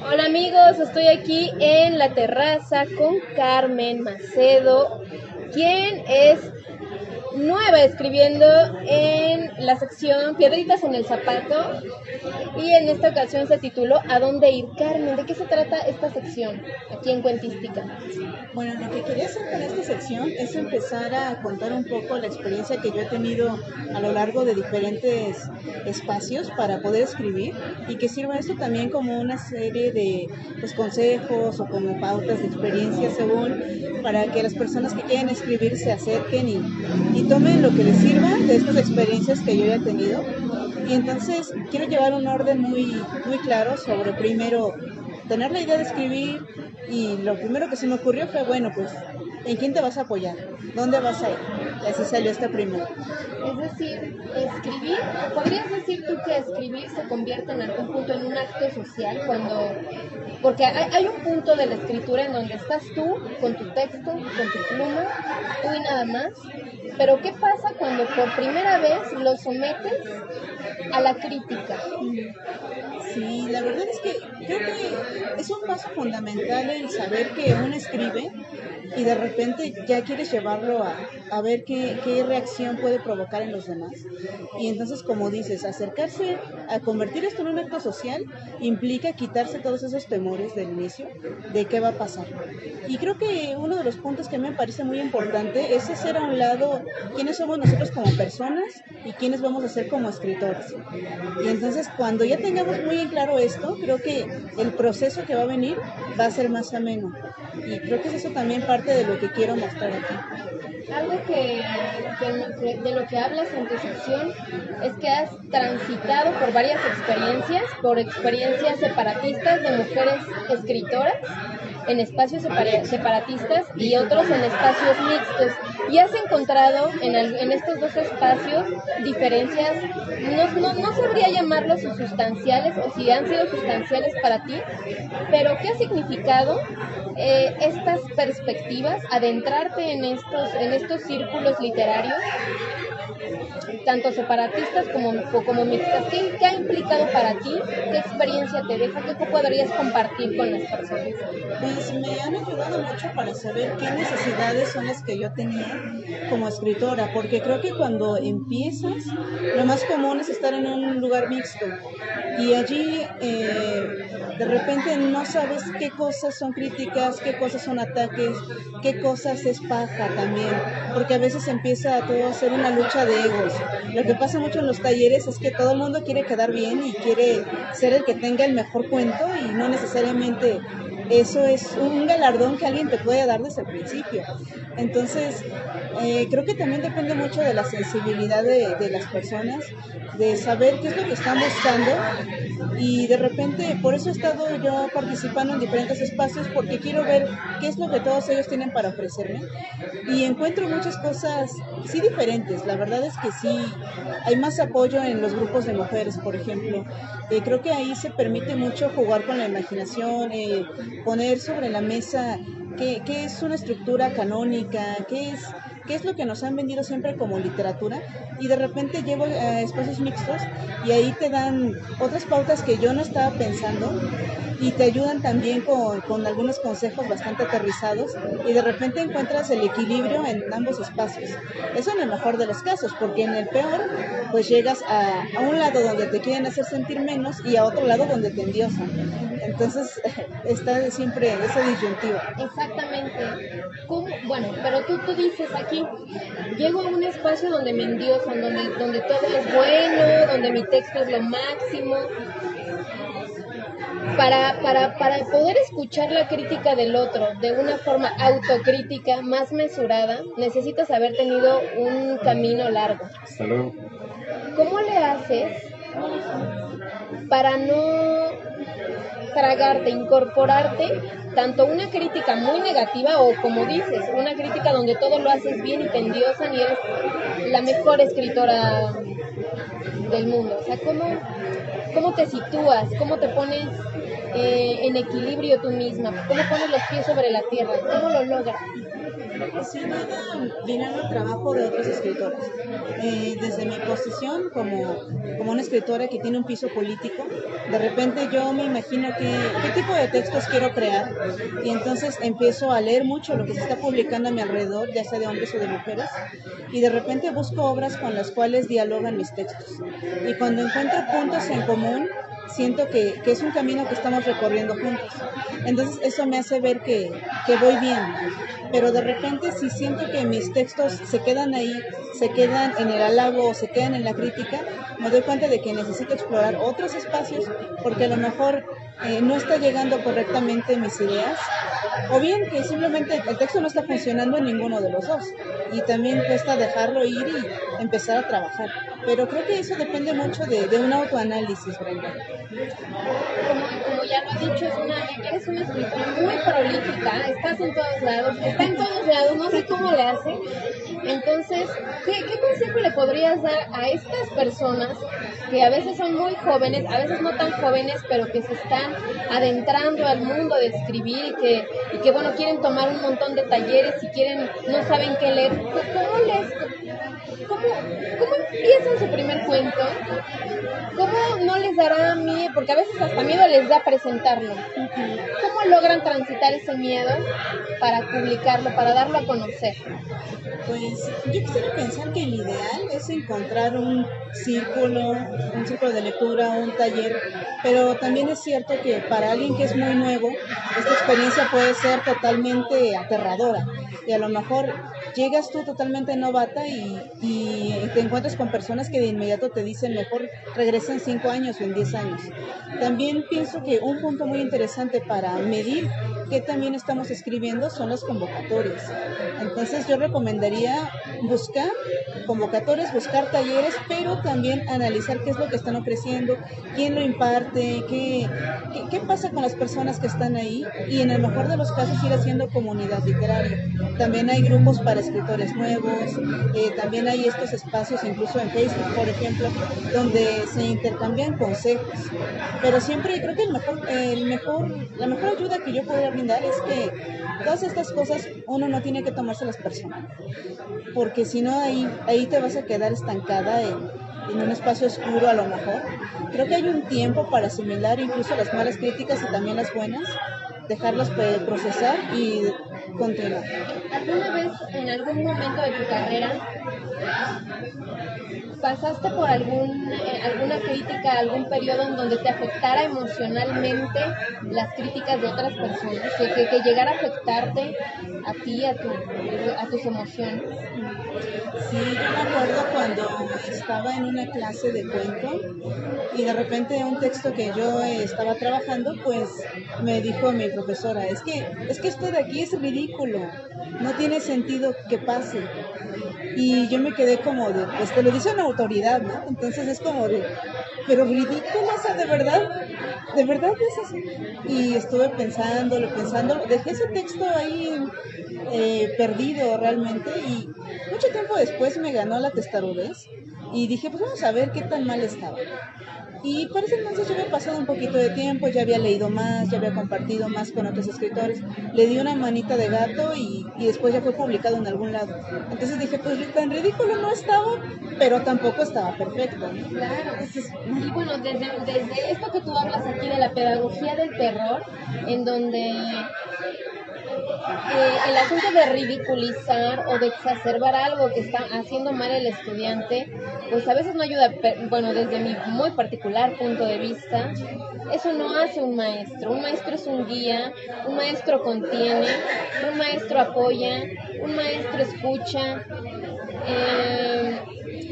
Hola amigos, estoy aquí en la terraza con Carmen Macedo, quien es nueva escribiendo en la sección Piedritas en el Zapato y en esta ocasión se tituló ¿A dónde ir? Carmen, ¿de qué se trata esta sección aquí en Cuentística? Bueno, lo que quería hacer con esta sección es empezar a contar un poco la experiencia que yo he tenido a lo largo de diferentes espacios para poder escribir y que sirva esto también como una serie de consejos o como pautas de experiencia según para que las personas que quieren escribir se acerquen y tomen lo que les sirva de estas experiencias que yo ya he tenido. Y entonces quiero llevar un orden muy claro sobre primero tener la idea de escribir y lo primero que se me ocurrió fue, bueno, pues, ¿en quién te vas a apoyar? ¿Dónde vas a ir? Y así salió esta primera. Es decir, escribir, ¿podrías decir tú que escribir se convierte en algún punto en un acto social porque hay un punto de la escritura en donde estás tú con tu texto, con tu pluma, tú y nada más, pero ¿qué pasa cuando por primera vez lo sometes a la crítica? Sí, la verdad es que creo que es un paso fundamental el saber que uno escribe y de repente ya quieres llevarlo a ver qué reacción puede provocar en los demás. Y entonces, como dices, acercarse a convertir esto en un acto social implica quitarse todos esos temores del inicio de qué va a pasar. Y creo que uno de los puntos que me parece muy importante es hacer a un lado quiénes somos nosotros como personas y quiénes vamos a ser como escritores. Y entonces cuando ya tengamos muy en claro esto, creo que el proceso que va a venir va a ser más ameno. Y creo que es eso también parte de lo que quiero mostrar aquí. Algo de lo que hablas en tu sección es que has transitado por varias experiencias, por experiencias separatistas de mujeres escritoras en espacios separatistas y otros en espacios mixtos. Y has encontrado en estos dos espacios diferencias, no sabría llamarlos sustanciales o si han sido sustanciales para ti, pero ¿qué ha significado estas perspectivas, adentrarte en estos círculos literarios, tanto separatistas como mixtas? ¿Qué ha implicado para ti? ¿Qué experiencia te deja? ¿Qué podrías compartir con las personas? Pues me han ayudado mucho para saber qué necesidades son las que yo tenía como escritora, porque creo que cuando empiezas, lo más común es estar en un lugar mixto y allí de repente no sabes qué cosas son críticas, qué cosas son ataques, qué cosas es paja también, porque a veces empieza todo a ser una lucha de egos. Lo que pasa mucho en los talleres es que todo el mundo quiere quedar bien y quiere ser el que tenga el mejor cuento y no necesariamente eso es un galardón que alguien te puede dar desde el principio. Entonces, creo que también depende mucho de la sensibilidad de las personas, de saber qué es lo que están buscando y de repente por eso he estado yo participando en diferentes espacios porque quiero ver qué es lo que todos ellos tienen para ofrecerme y encuentro muchas cosas sí diferentes. La verdad es que sí hay más apoyo en los grupos de mujeres, por ejemplo. Creo que ahí se permite mucho jugar con la imaginación, poner sobre la mesa qué es una estructura canónica, qué es lo que nos han vendido siempre como literatura, y de repente llevo a espacios mixtos y ahí te dan otras pautas que yo no estaba pensando y te ayudan también con algunos consejos bastante aterrizados y de repente encuentras el equilibrio en ambos espacios. Eso en el mejor de los casos, porque en el peor pues llegas a un lado donde te quieren hacer sentir menos y a otro lado donde te endiosan. Entonces está siempre esa disyuntiva. Exactamente. Bueno, pero tú dices aquí, llego a un espacio donde me endiosan, donde todo es bueno, donde mi texto es lo máximo. Para poder escuchar la crítica del otro de una forma autocrítica, más mesurada, necesitas haber tenido un camino largo. Hasta luego. ¿Cómo le haces para no tragarte, incorporarte tanto una crítica muy negativa o, como dices, una crítica donde todo lo haces bien y te endiosan y eres la mejor escritora del mundo? O sea, ¿cómo te sitúas? ¿Cómo te pones en equilibrio tú misma? ¿Cómo pones los pies sobre la tierra? ¿Cómo lo logras? Sin duda, viniendo el trabajo de otros escritores. Desde mi posición como una escritora que tiene un piso político, de repente yo me imagino qué tipo de textos quiero crear y entonces empiezo a leer mucho lo que se está publicando a mi alrededor, ya sea de hombres o de mujeres, y de repente busco obras con las cuales dialogan mis textos. Y cuando encuentro puntos en común, siento que es un camino que estamos recorriendo juntos. Entonces eso me hace ver que voy bien. Pero de repente si siento que mis textos se quedan ahí, se quedan en el halago o se quedan en la crítica, me doy cuenta de que necesito explorar otros espacios porque a lo mejor no está llegando correctamente mis ideas, o bien que simplemente el texto no está funcionando en ninguno de los dos y también cuesta dejarlo ir y empezar a trabajar. Pero creo que eso depende mucho de un autoanálisis, Brenda. Como ya lo he dicho, eres una escritora muy prolífica, estás en todos lados, está en todos lados, no sé cómo le hace. Entonces, ¿qué consejo le podrías dar a estas personas que a veces son muy jóvenes, a veces no tan jóvenes, pero que se están adentrando al mundo de escribir y que bueno, quieren tomar un montón de talleres y no saben qué leer? ¿Cómo empiezan su primer cuento? ¿Cómo no les dará miedo? Porque a veces hasta miedo les da presentarlo. ¿Cómo logran transitar ese miedo para publicarlo, para darlo a conocer? Pues yo quisiera pensar que el ideal es encontrar un círculo de lectura, un taller, pero también es cierto que para alguien que es muy nuevo, esta experiencia puede ser totalmente aterradora y a lo mejor llegas tú totalmente novata y te encuentras con personas que de inmediato te dicen mejor regresa en 5 años o en 10 años. También pienso que un punto muy interesante para medir qué también estamos escribiendo son las convocatorias. Entonces yo recomendaría buscar convocatorias, buscar talleres, pero también analizar qué es lo que están ofreciendo, quién lo imparte, qué pasa con las personas que están ahí y en el mejor de los casos ir haciendo comunidad literaria. También hay grupos para escritores nuevos, también hay estos espacios incluso en Facebook, por ejemplo, donde se intercambian consejos. Pero siempre creo que la mejor ayuda que yo podría brindar es que todas estas cosas uno no tiene que tomárselas personal, porque si no ahí te vas a quedar estancada en un espacio oscuro a lo mejor. Creo que hay un tiempo para asimilar incluso las malas críticas y también las buenas, dejarlas procesar y continuar. ¿Alguna vez, en algún momento de tu carrera, pasaste por alguna crítica, algún periodo en donde te afectara emocionalmente las críticas de otras personas, que llegara a afectarte a ti, a tus emociones? Sí, yo me acuerdo cuando estaba en una clase de cuento y de repente un texto que yo estaba trabajando, pues me dijo mi profesora, es que esto de aquí es ridículo, no tiene sentido que pase. Y yo me quedé como de, pues te lo dice una autoridad, ¿no? Entonces es como de, pero ridículo, o sea, de verdad es así. Y estuve pensando, dejé ese texto ahí perdido realmente y mucho tiempo después me ganó la testarudez y dije, pues vamos a ver qué tan mal estaba. Y para ese entonces yo había pasado un poquito de tiempo, ya había leído más, ya había compartido más con otros escritores, le di una manita de gato y después ya fue publicado en algún lado. Entonces dije, pues tan ridículo no estaba, pero tampoco estaba perfecto, ¿no? Claro, y bueno, desde esto que tú hablas aquí de la pedagogía del terror, en donde el asunto de ridiculizar o de exacerbar algo que está haciendo mal el estudiante, pues a veces no ayuda. Bueno, desde mi muy particular punto de vista, eso no hace un maestro. Un maestro es un guía, un maestro contiene, un maestro apoya, un maestro escucha.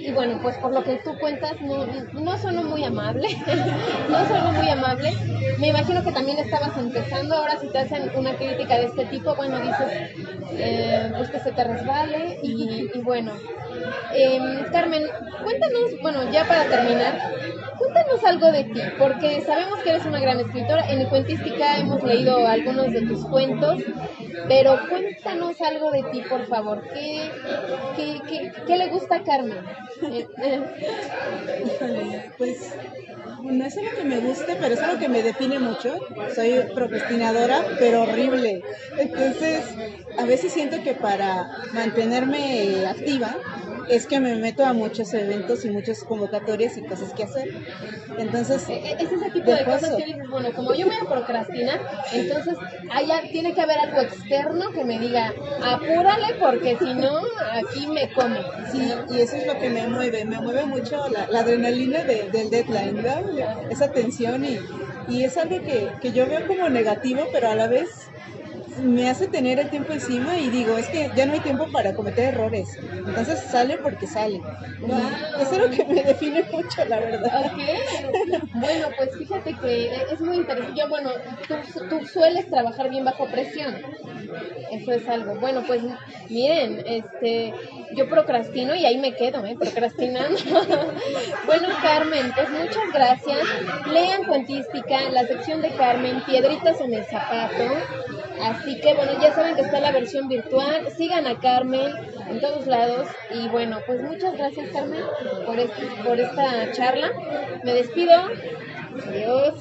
Y bueno, pues por lo que tú cuentas, no sonó muy amable, no sonó muy amable. Me imagino que también estabas empezando, ahora si te hacen una crítica de este tipo, bueno, dices, pues que se te resbale y bueno, Carmen, cuéntanos, bueno, ya para terminar, cuéntanos algo de ti, porque sabemos que eres una gran escritora. En Cuentística hemos leído algunos de tus cuentos, pero cuéntanos algo de ti, por favor. ¿Qué le gusta a Carmen? Híjole, pues no es algo que me guste, pero es algo que me define mucho. Soy procrastinadora, pero horrible. Entonces, a veces siento que para mantenerme activa es que me meto a muchos eventos y muchas convocatorias y cosas que hacer. Entonces, es ese tipo de cosas que dices, bueno, como yo voy a procrastinar, entonces allá tiene que haber algo externo que me diga, apúrale porque si no, aquí me come. sí, y eso es lo que me mueve mucho la adrenalina del deadline, ¿no? Esa tensión y es algo que yo veo como negativo, pero a la vez me hace tener el tiempo encima y digo, es que ya no hay tiempo para cometer errores, entonces sale porque sale. Wow. Y eso es lo que me define mucho, la verdad. Ok, bueno, pues fíjate que es muy interesante. Yo, bueno, tú sueles trabajar bien bajo presión, eso es algo. Bueno, pues miren, yo procrastino y ahí me quedo, procrastinando. Bueno, Carmen, pues muchas gracias. Lean Cuentística, la sección de Carmen, Piedritas en el Zapato. Así que bueno, ya saben que está la versión virtual. Sigan a Carmen en todos lados. Y bueno, pues muchas gracias, Carmen, por esta charla. Me despido. Adiós.